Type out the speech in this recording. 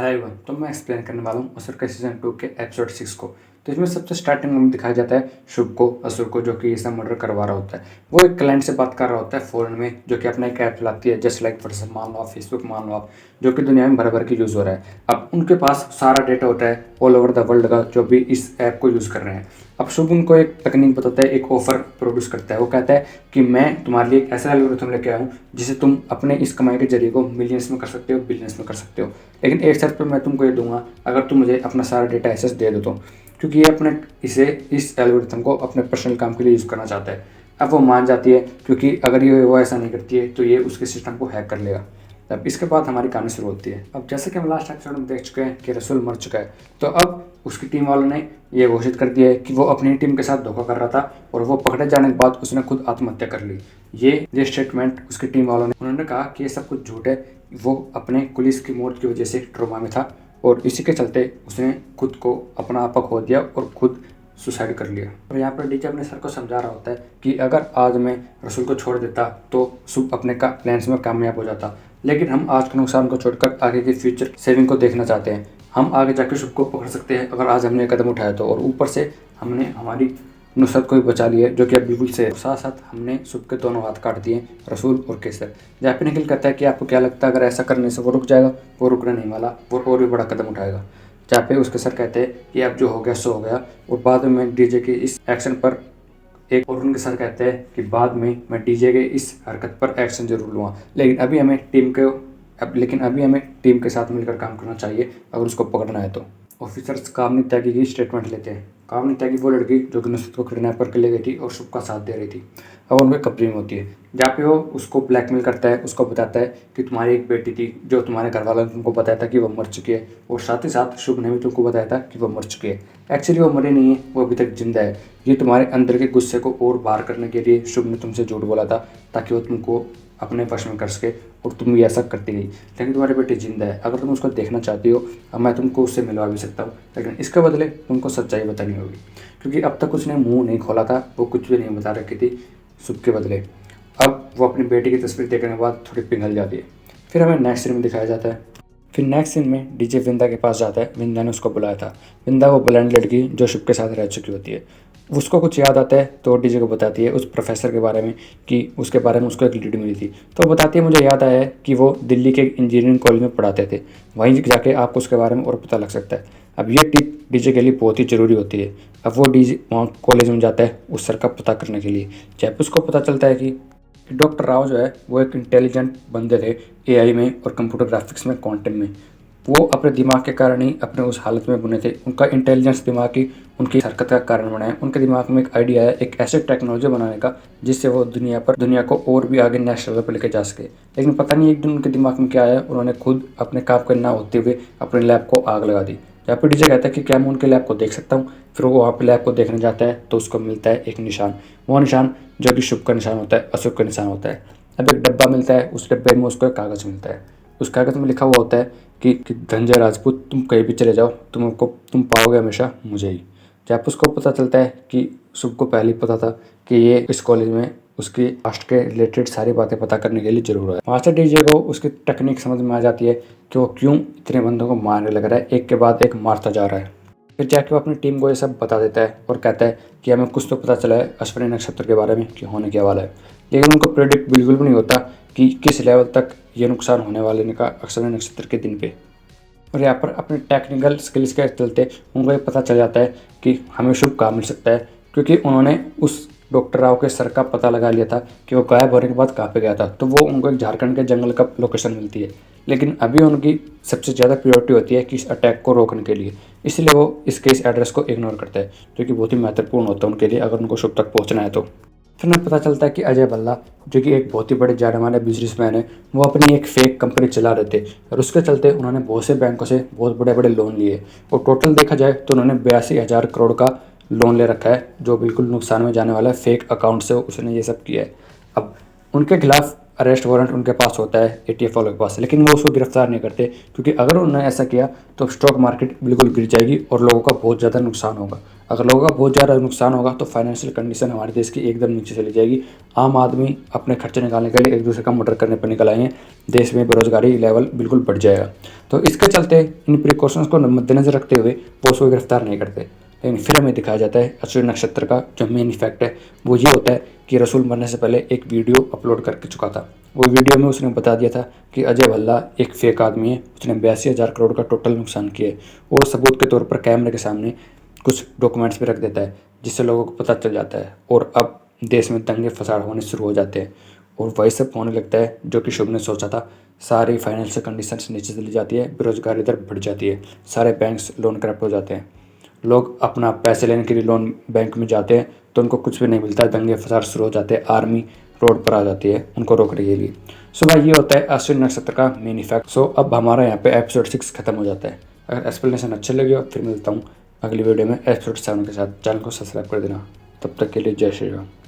Hello everyone, तो मैं explain करने वाला हूँ असुर के सीजन 2 के एपिसोड 6 को। तो इसमें सबसे स्टार्टिंग में दिखाया जाता है शुभ को, असुर को, जो कि ये सब मर्डर करवा रहा होता है। वो एक क्लाइंट से बात कर रहा होता है फॉरेन में, जो कि अपना एक ऐप चलाती है, जस्ट लाइक व्हाट्सएप मान लो आप, फेसबुक मान लो आप, जो कि दुनिया में भर भर के यूज़ हो रहा है। अब उनके पास सारा डेटा होता है ऑल ओवर द वर्ल्ड का, जो भी इस ऐप को यूज़ कर रहे हैं। अब शुभ उनको एक तकनीक बताता है, एक ऑफर प्रोड्यूस करता है। वो कहता है कि मैं तुम्हारे लिए एक ऐसा एल्गोरिथम लेके आया हूँ जिसे तुम अपने इस कमाई के जरिए को मिलियंस में कर सकते हो, बिलियंस में कर सकते हो। लेकिन एक शर्त पर मैं तुमको ये दूंगा, अगर तुम मुझे अपना सारा डेटा एक्सेस दे दो तो। क्योंकि ये अपने इस एल्गोरिथम को अपने पर्सनल काम के लिए यूज़ करना चाहता है। अब वो मान जाती है, क्योंकि अगर ये वो ऐसा नहीं करती है तो ये उसके सिस्टम को हैक कर लेगा। अब इसके बाद हमारी कहानी शुरू होती है। अब जैसे कि हम लास्ट एपिसोड में देख चुके हैं कि रसूल मर चुका है, तो अब उसकी टीम वालों ने ये घोषित कर दिया है कि वो अपनी टीम के साथ धोखा कर रहा था और वो पकड़े जाने के बाद उसने खुद आत्महत्या कर ली। ये स्टेटमेंट उसकी टीम वालों ने, उन्होंने कहा कि ये सब कुछ झूठ है। वो अपने पुलिस की मौत की वजह से ट्रोमा में था और इसी के चलते उसने खुद को अपना आपा खो दिया और खुद सुसाइड कर लिया। और यहाँ पर डीजे अपने सर को समझा रहा होता है कि अगर आज मैं रसूल को छोड़ देता तो शुभ अपने प्लान्स में कामयाब हो जाता। लेकिन हम आज के नुकसान को छोड़कर आगे की फ्यूचर सेविंग को देखना चाहते हैं। हम आगे जाकर शुभ को पकड़ सकते हैं अगर आज हमने कदम उठाया तो। और ऊपर से हमने हमारी नुसरत को भी बचा लिया, जो कि अब बिल्कुल से साथ साथ हमने शुभ के दोनों हाथ काट दिए, रसूल और केसर। जहाँ पे निखिल कहता है कि आपको क्या लगता है अगर ऐसा करने से वो रुक जाएगा? वो रुकने नहीं वाला, वो और भी बड़ा कदम उठाएगा। जहाँ पे उसके सर कहते हैं कि अब जो हो गया सो हो गया। और बाद में डीजे के इस एक्शन पर एक और उनके सर कहते हैं कि बाद में मैं डीजे के इस हरकत पर एक्शन जरूर लूँगा, लेकिन अभी हमें टीम के साथ मिलकर काम करना चाहिए अगर उसको पकड़ना है तो। ऑफिसर्स कामनी त्यागी की स्टेटमेंट लेते हैं। कामनी त्यागी वो लड़की जो कि नुसरत को किडनैप करके ले गई थी और शुभ का साथ दे रही थी, अब उनके कब्जे में होती है। जहाँ पे वो उसको ब्लैकमेल करता है, उसको बताता है कि तुम्हारी एक बेटी थी जो तुम्हारे घर वालों ने तुमको बताया था कि वो मर चुकी है, और साथ ही साथ शुभ ने भी तुमको बताया था कि वो मर चुकी है। एक्चुअली वो मरी नहीं है, वो अभी तक जिंदा है। ये तुम्हारे अंदर के गुस्से को और बाहर करने के लिए शुभ ने तुमसे झूठ बोला था ताकि वो तुमको अपने वश में कर सके, और तुम भी ऐसा करती गई। लेकिन तुम्हारी बेटी जिंदा है, अगर तुम उसको देखना चाहती हो अब मैं तुमको उससे मिलवा भी सकता हूँ, लेकिन इसके बदले तुमको सच्चाई बतानी होगी। क्योंकि अब तक उसने मुंह नहीं खोला था, वो कुछ भी नहीं बता रखी थी शुभ के बदले। अब वो अपनी बेटी की तस्वीर देखने के बाद थोड़ी पिघल जाती है। फिर हमें नेक्स्ट सीन में दिखाया जाता है। फिर नेक्स्ट सीन में डीजे विंदा के पास जाता है। विंदा ने उसको बुलाया था। विंदा वो ब्लाइंड लड़की जो शुभ के साथ रह चुकी होती है। उसको कुछ याद आता है तो डीजे को बताती है उस प्रोफेसर के बारे में, कि उसके बारे में उसको एक लीड मिली थी। तो वो बताती है मुझे याद आया है कि वो दिल्ली के इंजीनियरिंग कॉलेज में पढ़ाते थे, वहीं जाके आपको उसके बारे में और पता लग सकता है। अब ये टिप डीजे के लिए बहुत ही ज़रूरी होती है। अब वो डीजे वहाँ कॉलेज में जाता है उस सर का पता करने के लिए। जब उसको पता चलता है कि डॉक्टर राव जो है वो एक इंटेलिजेंट बंदे थे एआई में और कंप्यूटर ग्राफिक्स में, क्वांटम में। वो अपने दिमाग के कारण ही अपने उस हालत में बने थे। उनका इंटेलिजेंस दिमाग ही उनकी हरकत का कारण बना है। उनके दिमाग में एक आइडिया है एक ऐसे टेक्नोलॉजी बनाने का जिससे वो दुनिया को और भी आगे नेक्स्ट लेवल पर लेके जा सके। लेकिन पता नहीं एक दिन उनके दिमाग में क्या आया, उन्होंने खुद अपने काम करना होते हुए अपने लैब को आग लगा दी। जहाँ पर डीजे कहता है कि क्या मैं उनके लैब को देख सकता हूँ। फिर वो वहाँ पे लैब को देखने जाता है तो उसको मिलता है एक निशान। वो निशान जो कि शुभ का निशान होता है, अशुभ का निशान होता है। अब एक डब्बा मिलता है, उस डब्बे में उसको एक कागज़ मिलता है। उस कागज़ में लिखा हुआ होता है कि धनंजय राजपूत तुम कहीं भी चले जाओ तुम पाओगे हमेशा मुझे ही। जब उसको पता चलता है कि शुभ को पहले ही पता था कि ये इस कॉलेज में उसकी पास्ट के रिलेटेड सारी बातें पता करने के लिए जरूर है। वहाँ से डीजे को उसकी टेक्निक समझ में आ जाती है कि वो क्यों इतने बंदों को मारने लग रहा है, एक के बाद एक मारता जा रहा है। फिर जाके वो अपनी टीम को ये सब बता देता है और कहता है कि हमें कुछ तो पता चला है अश्विनी नक्षत्र के बारे में कि होने क्या वाला है। लेकिन उनको प्रेडिक्ट बिल्कुल भी नहीं होता कि किस लेवल तक ये नुकसान होने वाले का अश्विनी नक्षत्र के दिन पे। और यहाँ पर अपने टेक्निकल स्किल्स के चलते उनको ये पता चल जाता है कि हमें शुभ काम मिल सकता है, क्योंकि उन्होंने उस डॉक्टर राव के सर का पता लगा लिया था कि वो गायब होने के बाद कहाँ पे गया था। तो वो उनको एक झारखंड के जंगल का लोकेशन मिलती है। लेकिन अभी उनकी सबसे ज़्यादा प्रायोरिटी होती है कि इस अटैक को रोकने के लिए, इसलिए वो इसके इस एड्रेस को इग्नोर करता है, जो कि बहुत ही महत्वपूर्ण होता है उनके लिए अगर उनको शुभ तक पहुँचना है तो। फिर हमें पता चलता है कि अजय भल्ला जो कि एक बहुत ही बड़े जाने माने बिजनेसमैन है, वो अपनी एक फेक कंपनी चला रहे थे और उसके चलते उन्होंने बहुत से बैंकों से बहुत बड़े बड़े लोन लिए। और टोटल देखा जाए तो उन्होंने 82,000 करोड़ का लोन ले रखा है, जो बिल्कुल नुकसान में जाने वाला है। फेक अकाउंट से उसने ये सब किया है। अब उनके खिलाफ अरेस्ट वारंट उनके पास होता है एटीएफ वालों के पास, लेकिन वो उसको गिरफ्तार नहीं करते, क्योंकि अगर उन्होंने ऐसा किया तो स्टॉक मार्केट बिल्कुल गिर जाएगी और लोगों का बहुत ज़्यादा नुकसान होगा। अगर लोगों का बहुत ज़्यादा नुकसान होगा तो फाइनेंशियल कंडीशन हमारे देश की एकदम नीचे चली जाएगी। आम आदमी अपने खर्चे निकालने के लिए एक दूसरे का मर्डर करने पर निकल आएंगे। देश में बेरोजगारी लेवल बिल्कुल बढ़ जाएगा। तो इसके चलते इन प्रिकॉशंस को मद्देनजर रखते हुए पुलिस को गिरफ्तार नहीं करते। लेकिन फिर हमें दिखाया जाता है अश्विनी नक्षत्र का जो मेन इफेक्ट है वो ये होता है कि रसूल मरने से पहले एक वीडियो अपलोड करके चुका था। वो वीडियो में उसने बता दिया था कि अजय भल्ला एक फेक आदमी है, उसने 82,000 करोड़ का टोटल नुकसान किया है, और सबूत के तौर पर कैमरे के सामने कुछ डॉक्यूमेंट्स भी रख देता है जिससे लोगों को पता चल जाता है। और अब देश में दंगे फसाद होने शुरू हो जाते हैं और वही सब होने लगता है जो कि शुभ ने सोचा था। सारी फाइनेंशियल कंडीशंस नीचे चली जाती है, बेरोजगारी दर बढ़ जाती है, सारे बैंक्स लोन करप्ट हो जाते हैं, लोग अपना पैसे लेने के लिए लोन बैंक में जाते हैं तो उनको कुछ भी नहीं मिलता है, दंगे फसाद शुरू हो जाते हैं, आर्मी रोड पर आ जाती है उनको रोकने के लिए। सो भाई ये होता है अश्विन नक्षत्र का मेन इफेक्ट। सो अब हमारा यहाँ पे एपिसोड 6 खत्म हो जाता है। अगर एक्सप्लेनेशन अच्छे लगे हो फिर मिलता हूँ अगली वीडियो में एपिसोड 7 के साथ। चैनल को सब्सक्राइब कर देना। तब तक के लिए जय श्री राम।